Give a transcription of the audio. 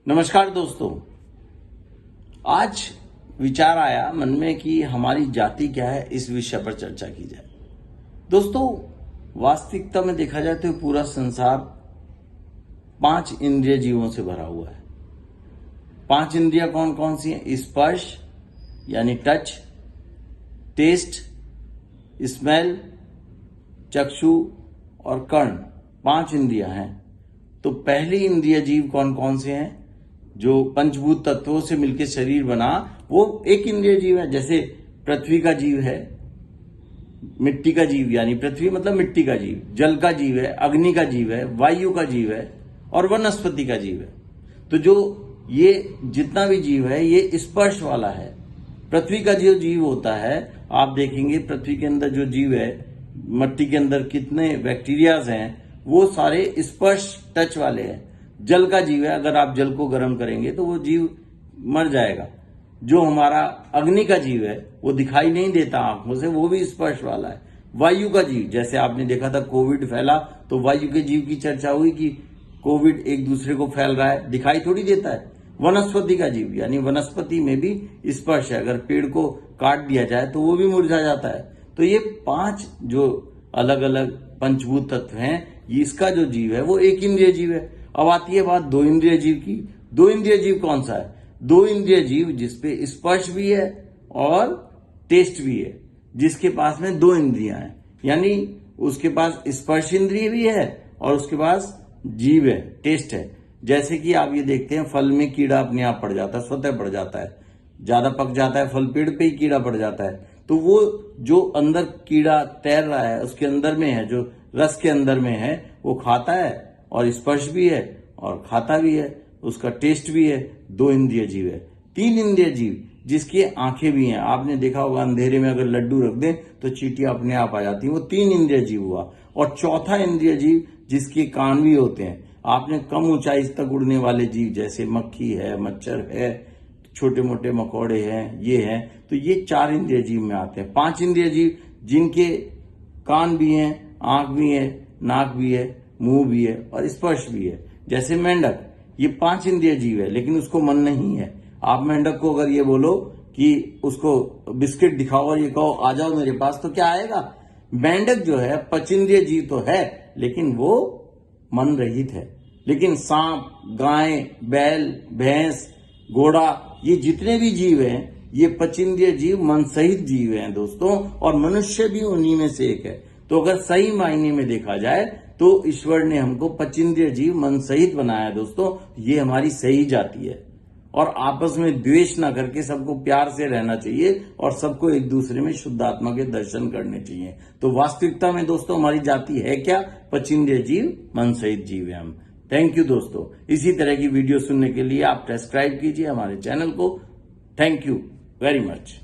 नमस्कार दोस्तों। आज विचार आया मन में कि हमारी जाति क्या है, इस विषय पर चर्चा की जाए। दोस्तों, वास्तविकता में देखा जाए तो पूरा संसार 5 इंद्रिय जीवों से भरा हुआ है। 5 इंद्रियां कौन कौन सी हैं? स्पर्श यानी टच, टेस्ट, स्मेल, चक्षु और कर्ण, 5 इंद्रियां हैं। तो पहली इंद्रिय जीव कौन कौन से हैं? जो पंचभूत तत्वों से मिलकर शरीर बना, वो एक इंद्रिय जीव है। जैसे पृथ्वी का जीव है, मिट्टी का जीव यानी पृथ्वी मतलब मिट्टी का जीव, जल का जीव है, अग्नि का जीव है, वायु का जीव है और वनस्पति का जीव है। तो जो ये जितना भी जीव है ये स्पर्श वाला है। पृथ्वी का जो जीव होता है, आप देखेंगे पृथ्वी के अंदर जो जीव है, मिट्टी के अंदर कितने बैक्टीरियाज हैं, वो सारे स्पर्श टच वाले हैं। जल का जीव है, अगर आप जल को गर्म करेंगे तो वो जीव मर जाएगा। जो हमारा अग्नि का जीव है वो दिखाई नहीं देता आंखों से, वो भी स्पर्श वाला है। वायु का जीव, जैसे आपने देखा था कोविड फैला तो वायु के जीव की चर्चा हुई कि कोविड एक दूसरे को फैल रहा है, दिखाई थोड़ी देता है। वनस्पति का जीव यानी वनस्पति में भी स्पर्श है, अगर पेड़ को काट दिया जाए तो वो भी मुरझा जाता है। तो ये 5 जो अलग अलग पंचभूत तत्व हैं, इसका जो जीव है वो एक इंद्रिय जीव है। अब आती है बात 2 इंद्रिय जीव की। 2 इंद्रिय जीव कौन सा है? 2 इंद्रिय जीव जिसपे स्पर्श भी है और टेस्ट भी है, जिसके पास में 2 इंद्रियां हैं, यानी उसके पास स्पर्श इंद्रिय भी है और उसके पास जीव है, टेस्ट है। जैसे कि आप ये देखते हैं फल में कीड़ा अपने आप पड़ जाता है, स्वतः पड़ जाता है, ज्यादा पक जाता है फल, पेड़ पे ही कीड़ा पड़ जाता है। तो वो जो अंदर कीड़ा तैर रहा है उसके अंदर में है, जो रस के अंदर में है, वो खाता है और स्पर्श भी है और खाता भी है, उसका टेस्ट भी है। 2 इंद्रिय जीव है। 3 इंद्रिय जीव जिसकी आंखें भी हैं, आपने देखा होगा अंधेरे में अगर लड्डू रख दें तो चींटियां अपने आप आ जाती हैं, वो 3 इंद्रिय जीव हुआ। और चौथा इंद्रिय जीव जिसके कान भी होते हैं। आपने कम ऊंचाई तक उड़ने वाले जीव जैसे मक्खी है, मच्छर है, छोटे मोटे मकोड़े हैं, ये हैं, तो ये 4 इंद्रिय जीव में आते हैं। 5 इंद्रिय जीव जिनके कान भी हैं, आंख भी है, नाक भी है, मुंह भी है और स्पर्श भी है। जैसे मेंढक, ये 5 इंद्रिय जीव है लेकिन उसको मन नहीं है। आप मेंढक को अगर ये बोलो कि उसको बिस्किट दिखाओ और ये कहो आ जाओ मेरे पास, तो क्या आएगा? मेंढक जो है 5 इंद्रिय जीव तो है लेकिन वो मन रहित है। लेकिन सांप, गाय, बैल, भैंस, घोड़ा, ये जितने भी जीव हैं ये 5 इंद्रिय जीव मन सहित जीव हैं दोस्तों, और मनुष्य भी उन्हीं में से एक है। तो अगर सही मायने में देखा जाए तो ईश्वर ने हमको 5 इंद्रिय जीव मन सहित बनाया दोस्तों। ये हमारी सही जाति है और आपस में द्वेष ना करके सबको प्यार से रहना चाहिए और सबको एक दूसरे में शुद्ध आत्मा के दर्शन करने चाहिए। तो वास्तविकता में दोस्तों हमारी जाति है क्या? 5 इंद्रिय जीव मन सहित जीव है हम। थैंक यू दोस्तों। इसी तरह की वीडियो सुनने के लिए आप सब्सक्राइब कीजिए हमारे चैनल को। Thank you very much.